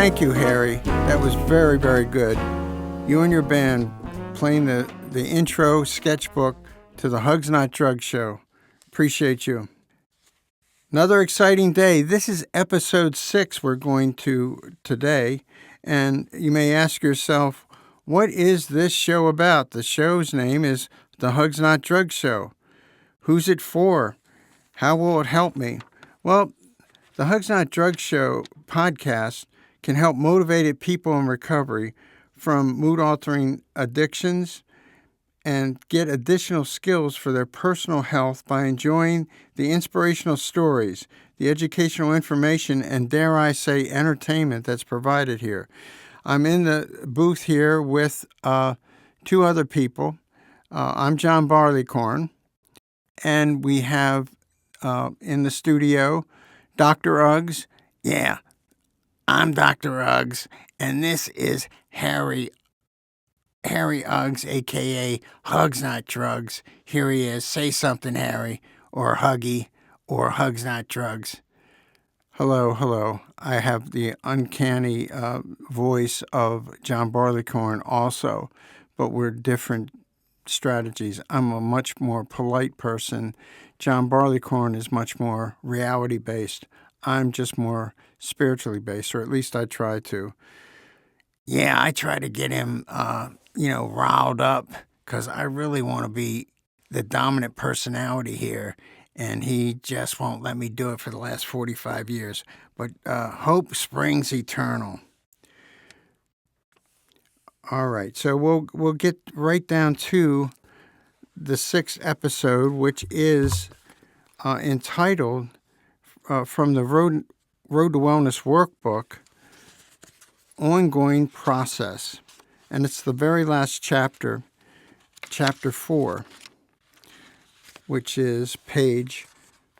Thank you, Harry. That was very, very good. You and your band playing the intro sketchbook to the Hugs Not Drugs show. Appreciate you. Another exciting day. This is episode 6 we're going to today. And you may ask yourself, what is this show about? The show's name is the Hugs Not Drugs Show. Who's it for? How will it help me? Well, the Hugs Not Drugs Show podcast can help motivated people in recovery from mood-altering addictions and get additional skills for their personal health by enjoying the inspirational stories, the educational information, and dare I say entertainment that's provided here. I'm in the booth here with 2 other people. I'm John Barleycorn, and we have in the studio Dr. Uggs. Yeah, I'm Dr. Uggs, and this is Harry Uggs, a.k.a. Hugs Not Drugs. Here he is. Say something, Harry, or Huggy, or Hugs Not Drugs. Hello. I have the uncanny voice of John Barleycorn also, but we're different strategies. I'm a much more polite person. John Barleycorn is much more reality-based. I'm just more spiritually based, or at least I try to. Yeah, I try to get him, riled up, because I really want to be the dominant personality here, and he just won't let me do it for the last 45 years. But hope springs eternal. All right, so we'll get right down to the 6th episode, which is entitled from the Road to Wellness workbook, Ongoing Process. And it's the very last chapter, chapter 4, which is page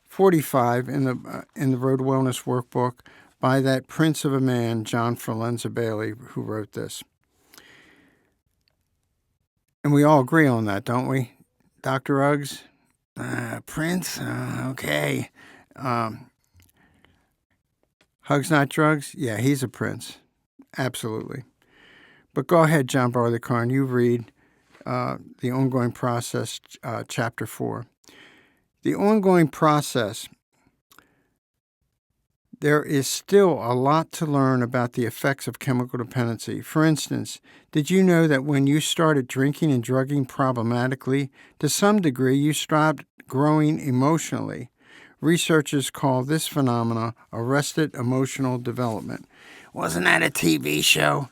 45 in the Road to Wellness workbook by that prince of a man, John Forlenza-Bailey, who wrote this. And we all agree on that, don't we, Dr. Uggs? Prince? Okay. Hugs Not Drugs? Yeah, he's a prince. Absolutely. But go ahead, John Barleycorn. You read the Ongoing Process, Chapter 4. The ongoing process. There is still a lot to learn about the effects of chemical dependency. For instance, did you know that when you started drinking and drugging problematically, to some degree you stopped growing emotionally? Researchers call this phenomena arrested emotional development. Wasn't that a TV show?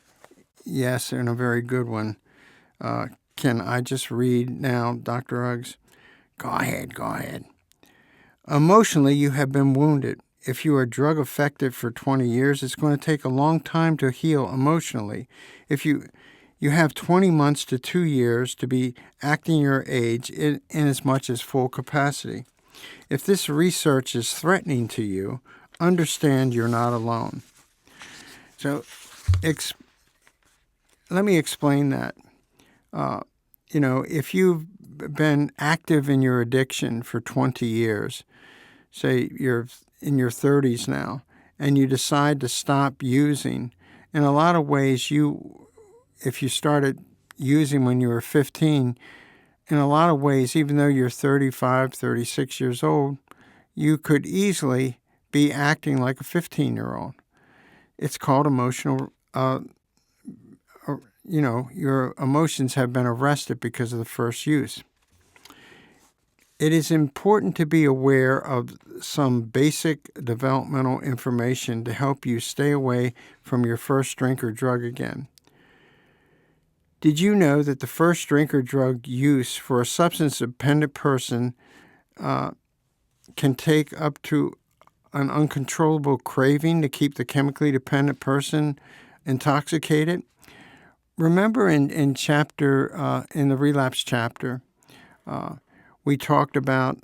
Yes, and a very good one. Can I just read now, Dr. Uggs? Go ahead. Emotionally, you have been wounded. If you are drug affected for 20 years, it's going to take a long time to heal emotionally. If you have 20 months to 2 years to be acting your age in as much as full capacity. If this research is threatening to you, understand you're not alone. So, let me explain that. If you've been active in your addiction for 20 years, say you're in your 30s now, and you decide to stop using, in a lot of ways, if you started using when you were 15, in a lot of ways, even though you're 35, 36 years old, you could easily be acting like a 15-year-old. It's called emotional, your emotions have been arrested because of the first use. It is important to be aware of some basic developmental information to help you stay away from your first drink or drug again. Did you know that the first drink or drug use for a substance-dependent person can take up to an uncontrollable craving to keep the chemically dependent person intoxicated? Remember in the relapse chapter, we talked about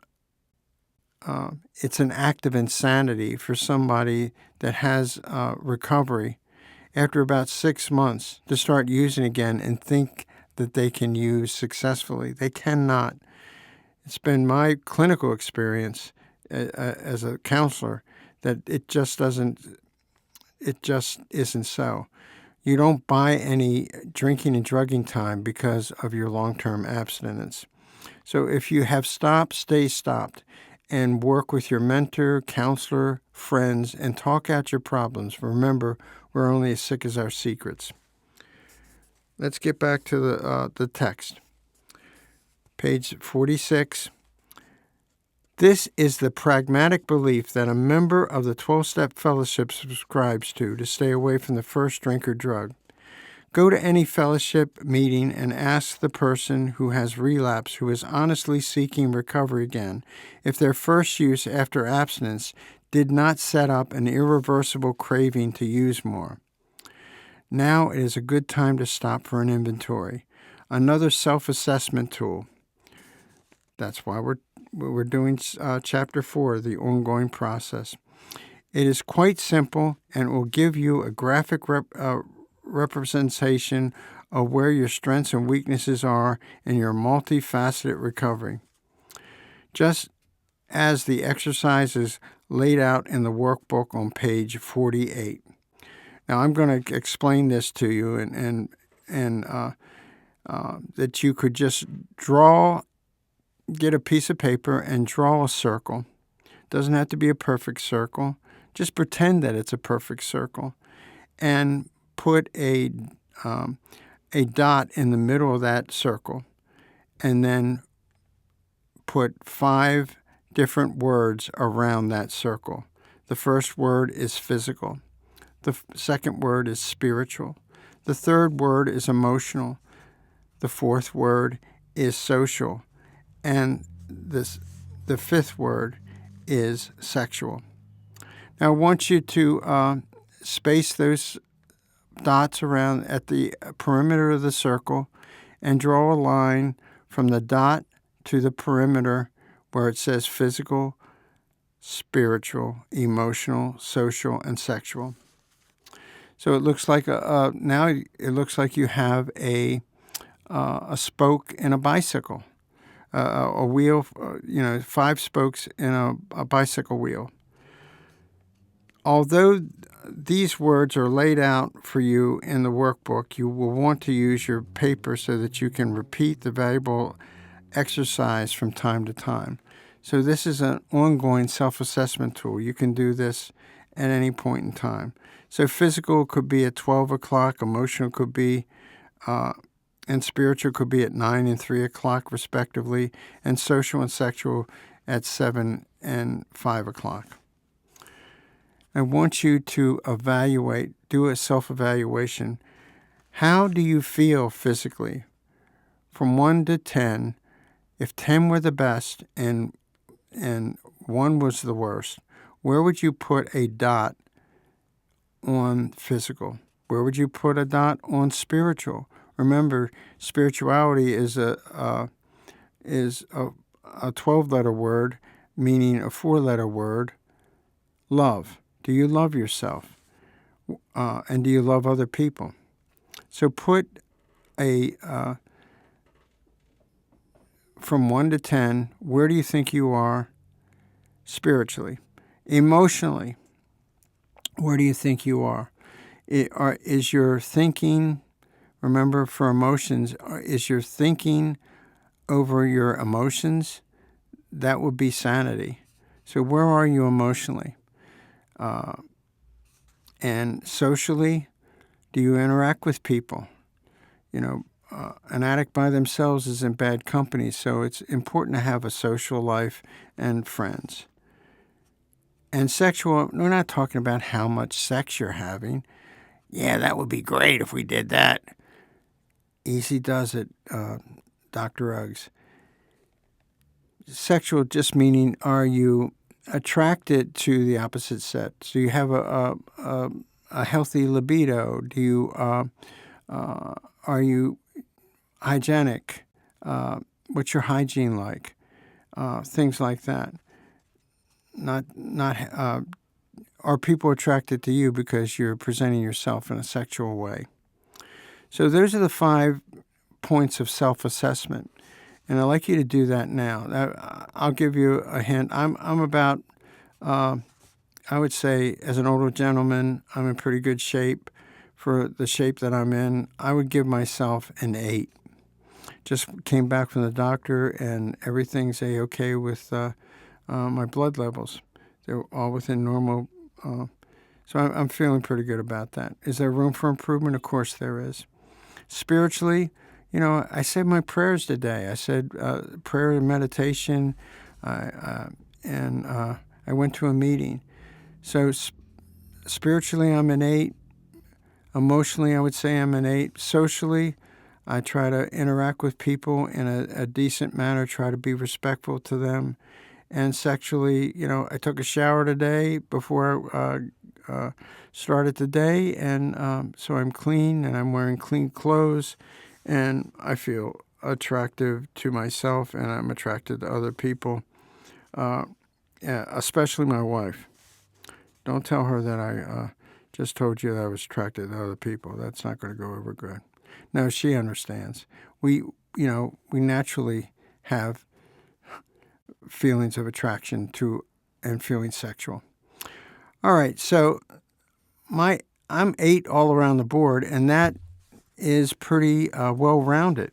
it's an act of insanity for somebody that has recovery after about 6 months to start using again and think that they can use successfully. They cannot. It's been my clinical experience as a counselor that it just doesn't it just isn't so. You don't buy any drinking and drugging time because of your long-term abstinence. So if you have stopped, stay stopped, and work with your mentor, counselor, friends, and talk out your problems. Remember, we're only as sick as our secrets. Let's get back to the text. Page 46. This is the pragmatic belief that a member of the 12-step fellowship subscribes to stay away from the first drink or drug. Go to any fellowship meeting and ask the person who has relapse, who is honestly seeking recovery again, if their first use after abstinence did not set up an irreversible craving to use more. Now it is a good time to stop for an inventory, another self-assessment tool. That's why we're doing Chapter 4, the ongoing process. It is quite simple and will give you a graphic representation of where your strengths and weaknesses are in your multifaceted recovery. Just as the exercise is laid out in the workbook on page 48. Now I'm going to explain this to you and that you could just get a piece of paper and draw a circle. Doesn't have to be a perfect circle. Just pretend that it's a perfect circle and put a dot in the middle of that circle, and then put 5 different words around that circle. The first word is physical. The second word is spiritual. The third word is emotional. The fourth word is social. And the fifth word is sexual. Now I want you to space those dots around at the perimeter of the circle and draw a line from the dot to the perimeter where it says physical, spiritual, emotional, social, and sexual. So it looks like now it looks like you have a spoke in a bicycle, a wheel, 5 spokes in a bicycle wheel. Although these words are laid out for you in the workbook, you will want to use your paper so that you can repeat the valuable exercise from time to time. So this is an ongoing self-assessment tool. You can do this at any point in time. So physical could be at 12 o'clock, emotional could be, and spiritual could be at 9 and 3 o'clock respectively, and social and sexual at 7 and 5 o'clock. I want you to do a self-evaluation. How do you feel physically? From 1 to 10, if 10 were the best and 1 was the worst, where would you put a dot on physical? Where would you put a dot on spiritual? Remember, spirituality is a 12-letter word, meaning a 4-letter word, love. Do you love yourself? And do you love other people? So put from 1 to 10, where do you think you are spiritually? Emotionally, where do you think you are? Is your thinking, remember for emotions, is your thinking over your emotions? That would be sanity. So where are you emotionally? And socially, do you interact with people? An addict by themselves is in bad company, so it's important to have a social life and friends. And sexual, we're not talking about how much sex you're having. Yeah, that would be great if we did that. Easy does it, Dr. Uggs. Sexual just meaning, are you attracted to the opposite sex? Do you have a healthy libido? Do you are you hygienic? What's your hygiene like? Things like that. Not are people attracted to you because you're presenting yourself in a sexual way? So those are the 5 points of self-assessment. And I'd like you to do that now. I'll give you a hint. I'm about I would say as an older gentleman, I'm in pretty good shape. For the shape that I'm in, I would give myself an 8. Just came back from the doctor, and everything's A-okay with my blood levels. They're all within normal. So I'm feeling pretty good about that. Is there room for improvement? Of course there is. Spiritually, I said my prayers today. I said prayer and meditation, and I went to a meeting. So spiritually, I'm an 8. Emotionally, I would say I'm an 8. Socially, I try to interact with people in a decent manner, try to be respectful to them. And sexually, I took a shower today before I started the day, and so I'm clean, and I'm wearing clean clothes, and I feel attractive to myself, and I'm attracted to other people, especially my wife. Don't tell her that I just told you that I was attracted to other people. That's not going to go over good. No, she understands. We naturally have feelings of attraction to and feeling sexual. All right, so I'm 8 all around the board, and that is pretty well-rounded.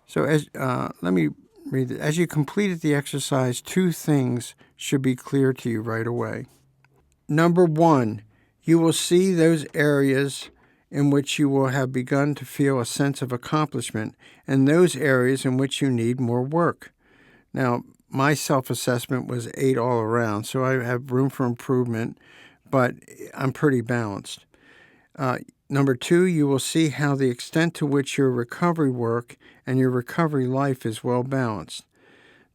So let me read it. As you completed the exercise, 2 things should be clear to you right away. Number 1, you will see those areas in which you will have begun to feel a sense of accomplishment, and those areas in which you need more work. Now, my self-assessment was 8 all around, so I have room for improvement, but I'm pretty balanced. Number 2, you will see how the extent to which your recovery work and your recovery life is well balanced.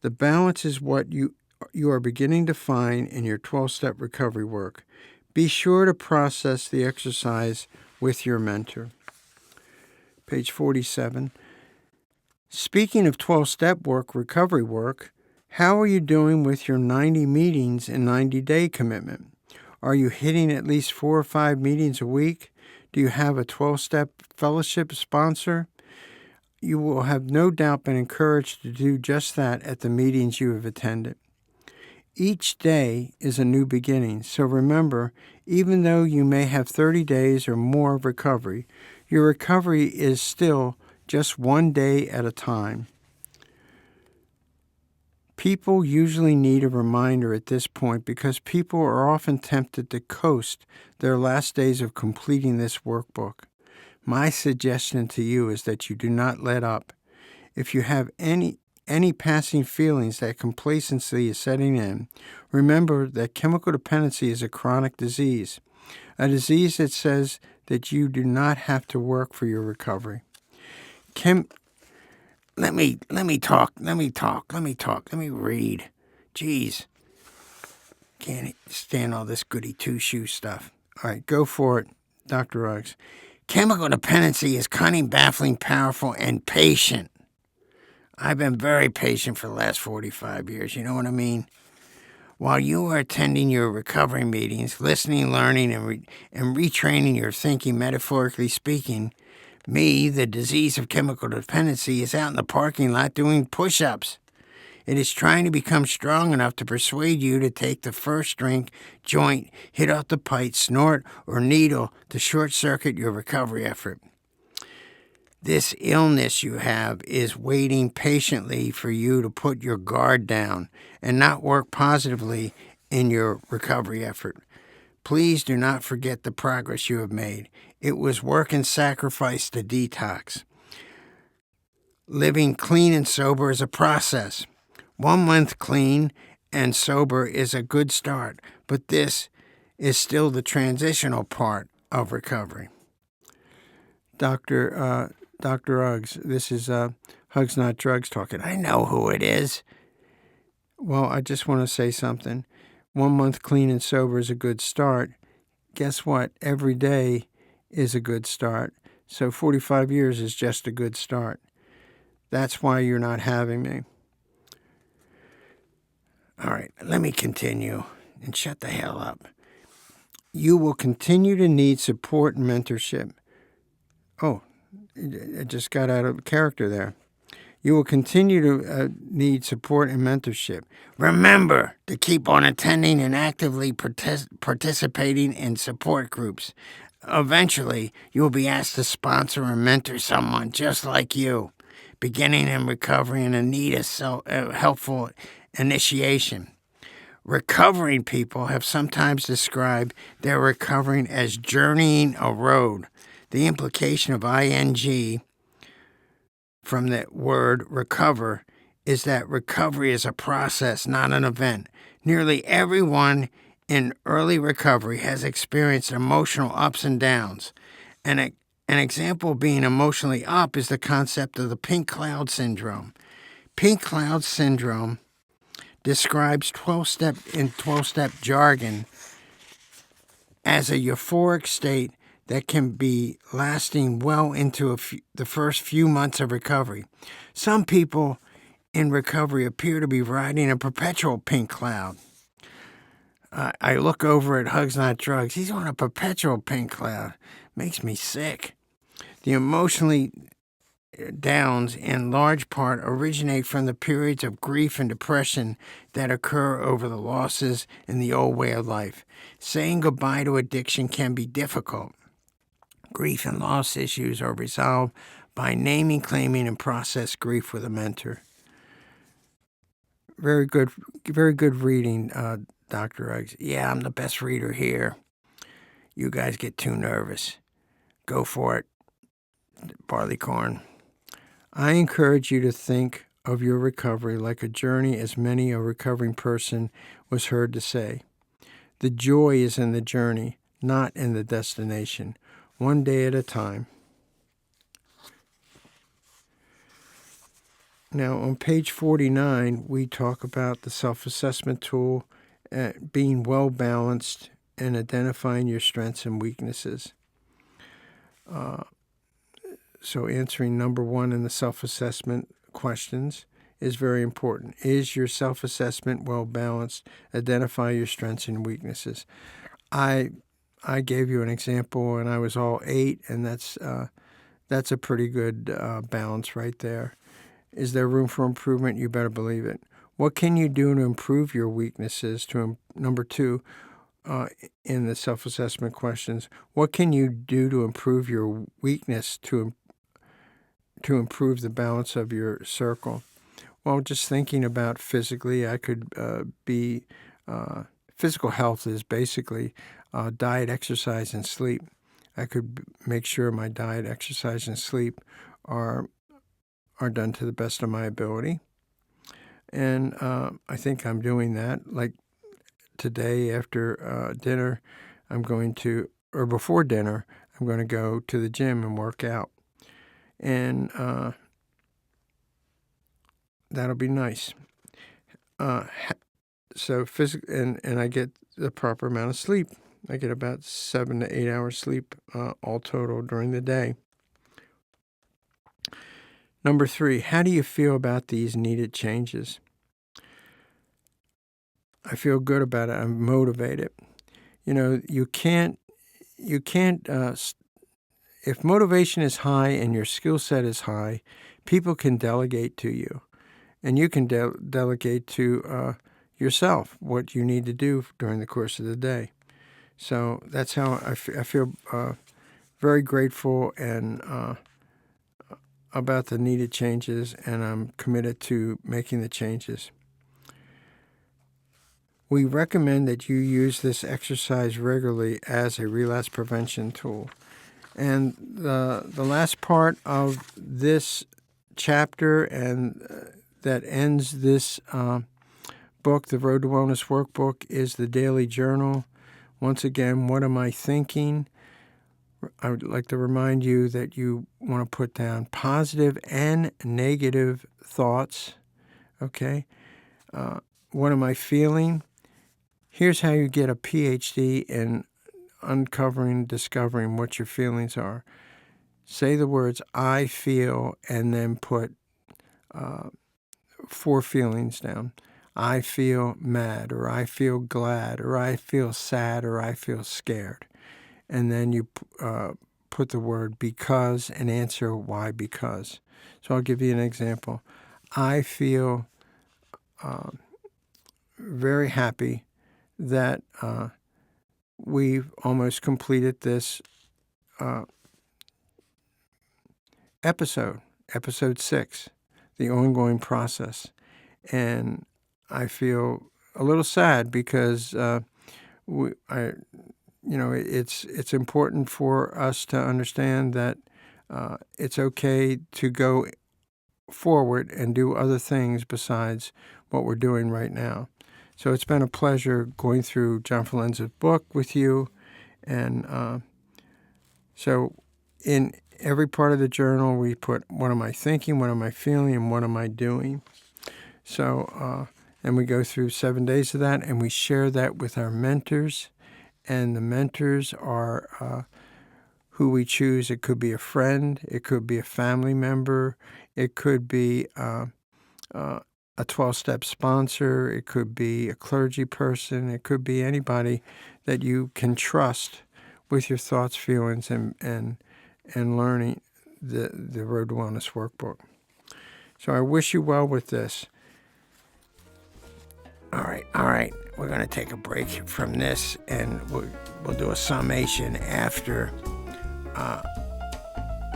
The balance is what you are beginning to find in your 12-step recovery work. Be sure to process the exercise with your mentor. Page 47. Speaking of 12-step work, recovery work, how are you doing with your 90 meetings and 90-day commitment? Are you hitting at least 4 or 5 meetings a week? Do you have a 12-step fellowship sponsor? You will have no doubt been encouraged to do just that at the meetings you have attended. Each day is a new beginning, so remember, even though you may have 30 days or more of recovery, your recovery is still just one day at a time. People usually need a reminder at this point because people are often tempted to coast their last days of completing this workbook. My suggestion to you is that you do not let up. If you have any passing feelings that complacency is setting in, remember that chemical dependency is a chronic disease, a disease that says that you do not have to work for your recovery. Let me talk. Let me read. Jeez. Can't stand all this goody two-shoe stuff. All right, go for it, Dr. Ruggs. Chemical dependency is cunning, baffling, powerful, and patient. I've been very patient for the last 45 years, you know what I mean? While you are attending your recovery meetings, listening, learning, and retraining your thinking, metaphorically speaking, me, the disease of chemical dependency, is out in the parking lot doing push-ups. It is trying to become strong enough to persuade you to take the first drink, joint, hit out the pipe, snort, or needle to short-circuit your recovery effort. This illness you have is waiting patiently for you to put your guard down and not work positively in your recovery effort. Please do not forget the progress you have made. It was work and sacrifice to detox. Living clean and sober is a process. 1 month clean and sober is a good start, but this is still the transitional part of recovery. Dr. Uggs, this is Hugs Not Drugs talking. I know who it is. Well, I just want to say something. 1 month clean and sober is a good start. Guess what? Every day is a good start. So 45 years is just a good start. That's why you're not having me. All right, let me continue and shut the hell up. You will continue to need support and mentorship. Oh, I just got out of character there. You will continue to need support and mentorship. Remember to keep on attending and actively participating in support groups. Eventually, you will be asked to sponsor or mentor someone just like you, beginning in recovery and in need of helpful initiation. Recovering people have sometimes described their recovering as journeying a road. The implication of ing from the word recover is that recovery is a process, not an event. Nearly everyone in early recovery has experienced emotional ups and downs. An example of being emotionally up is the concept of the pink cloud syndrome. Pink cloud syndrome describes 12-step jargon as a euphoric state that can be lasting well into the first few months of recovery. Some people in recovery appear to be riding a perpetual pink cloud. I look over at Hugs Not Drugs. He's on a perpetual pink cloud. Makes me sick. The emotionally downs in large part originate from the periods of grief and depression that occur over the losses in the old way of life. Saying goodbye to addiction can be difficult. Grief and loss issues are resolved by naming, claiming, and process grief with a mentor. Very good reading, Dr. Eggs. Yeah, I'm the best reader here. You guys get too nervous. Go for it, Barleycorn. I encourage you to think of your recovery like a journey, as many a recovering person was heard to say. The joy is in the journey, not in the destination, one day at a time. Now, on page 49, we talk about the self-assessment tool, being well-balanced, and identifying your strengths and weaknesses. So answering number 1 in the self-assessment questions is very important. Is your self-assessment well-balanced? Identify your strengths and weaknesses. I gave you an example, and I was all 8, and that's a pretty good balance right there. Is there room for improvement? You better believe it. What can you do to improve your weaknesses? Number 2, in the self-assessment questions, what can you do to improve your weakness to improve the balance of your circle? Well, just thinking about physically, I could be physical health is basically diet, exercise, and sleep. I could make sure my diet, exercise, and sleep are done to the best of my ability. And I think I'm doing that. Like today after dinner, before dinner, I'm going to go to the gym and work out. And that'll be nice. So and I get the proper amount of sleep. I get about 7 to 8 hours sleep all total during the day. Number 3, how do you feel about these needed changes? I feel good about it. I'm motivated. You can't, if motivation is high and your skill set is high, people can delegate to you. And you can delegate to yourself what you need to do during the course of the day. So that's how I feel very grateful and about the needed changes, and I'm committed to making the changes. We recommend that you use this exercise regularly as a relapse prevention tool. And the last part of this chapter and that ends this book, the Road to Wellness Workbook, is the daily journal. Once again, what am I thinking? I would like to remind you that you want to put down positive and negative thoughts. Okay? What am I feeling? Here's how you get a PhD in discovering what your feelings are. Say the words I feel and then put 4 feelings down. I feel mad, or I feel glad, or I feel sad, or I feel scared. And then you put the word because and answer why because. So I'll give you an example. I feel very happy that we've almost completed this episode 6, the ongoing process. And I feel a little sad because it's important for us to understand that it's okay to go forward and do other things besides what we're doing right now. So it's been a pleasure going through John Forlenza's book with you. And so in every part of the journal, we put what am I thinking, what am I feeling, and what am I doing. So, and we go through 7 days of that, and we share that with our mentors. And the mentors are who we choose. It could be a friend. It could be a family member. It could be a 12-step sponsor. It could be a clergy person. It could be anybody that you can trust with your thoughts, feelings, and learning the Road to Wellness workbook. So I wish you well with this. All right. We're going to take a break from this, and we'll do a summation after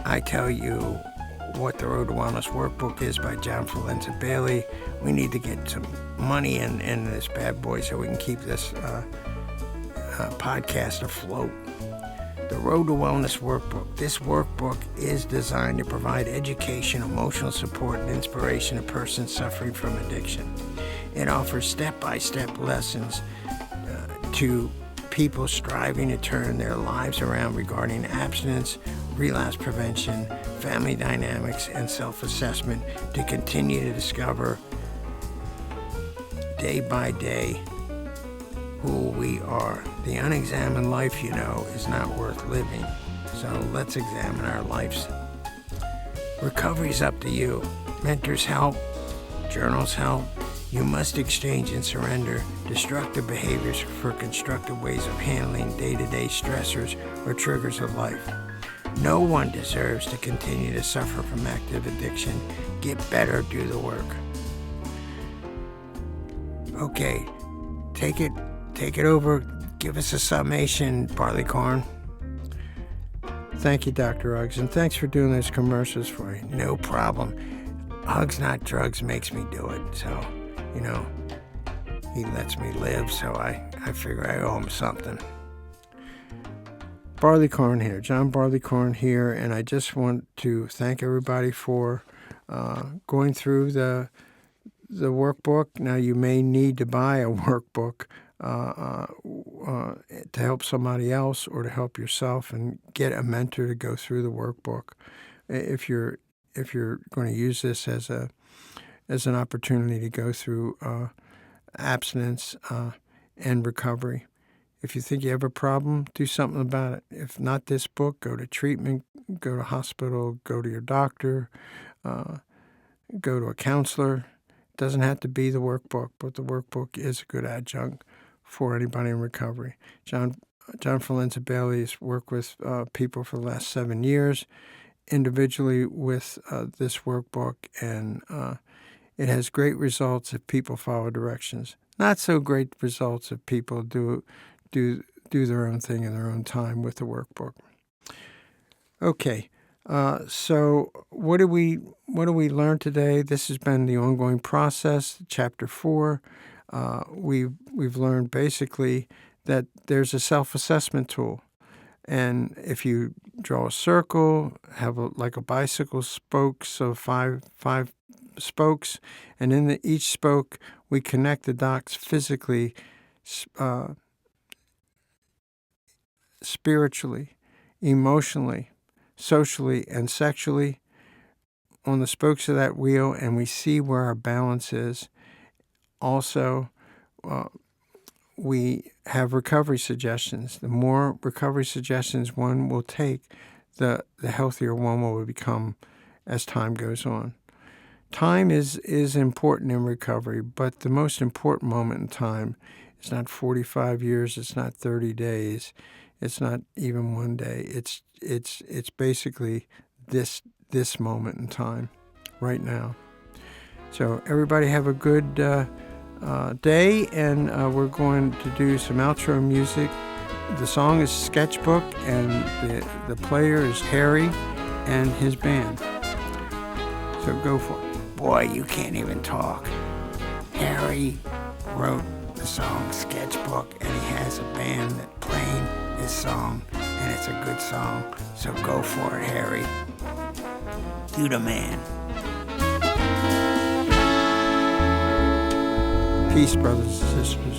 I tell you what the Road to Wellness workbook is by John Forlenza-Bailey. We need to get some money in this bad boy so we can keep this podcast afloat. The Road to Wellness workbook. This workbook is designed to provide education, emotional support, and inspiration to persons suffering from addiction. It offers step-by-step lessons to people striving to turn their lives around regarding abstinence, relapse prevention, family dynamics, and self-assessment to continue to discover day by day who we are. The unexamined life, is not worth living. So let's examine our lives. Recovery's up to you. Mentors help. Journals help. You must exchange and surrender destructive behaviors for constructive ways of handling day-to-day stressors or triggers of life. No one deserves to continue to suffer from active addiction. Get better, do the work. Okay, take it over. Give us a summation, Barleycorn. Thank you, Dr. Uggs, and thanks for doing those commercials for me. No problem. Hugs Not Drugs makes me do it, so, he lets me live, so I figure I owe him something. Barleycorn here, John Barleycorn here, and I just want to thank everybody for going through the workbook. Now, you may need to buy a workbook to help somebody else or to help yourself, and get a mentor to go through the workbook if you're going to use this as an opportunity to go through abstinence and recovery. If you think you have a problem, do something about it. If not this book, go to treatment, go to hospital, go to your doctor, go to a counselor. It doesn't have to be the workbook, but the workbook is a good adjunct for anybody in recovery. John Forlenza-Bailey has worked with people for the last 7 years individually with this workbook, and it has great results if people follow directions. Not so great results if people do their own thing in their own time with the workbook. Okay, so what do we learn today? This has been the ongoing process, Chapter 4. We've learned basically that there's a self-assessment tool, and if you draw a circle, have like a bicycle spokes, so five spokes, and in each spoke we connect the dots physically, spiritually, emotionally, socially, and sexually on the spokes of that wheel, and we see where our balance is. Also, we have recovery suggestions. The more recovery suggestions one will take, the healthier one will become as time goes on. Time is important in recovery, but the most important moment in time is not 45 years, it's not 30 days, it's not even 1 day. It's basically this this moment in time, right now. So everybody have a good day, and we're going to do some outro music. The song is Sketchbook, and the player is Harry and his band. So go for it. Boy, you can't even talk. Harry wrote the song Sketchbook, and he has a band that playing his song, and it's a good song. So go for it, Harry. You the man. Peace, brothers and sisters.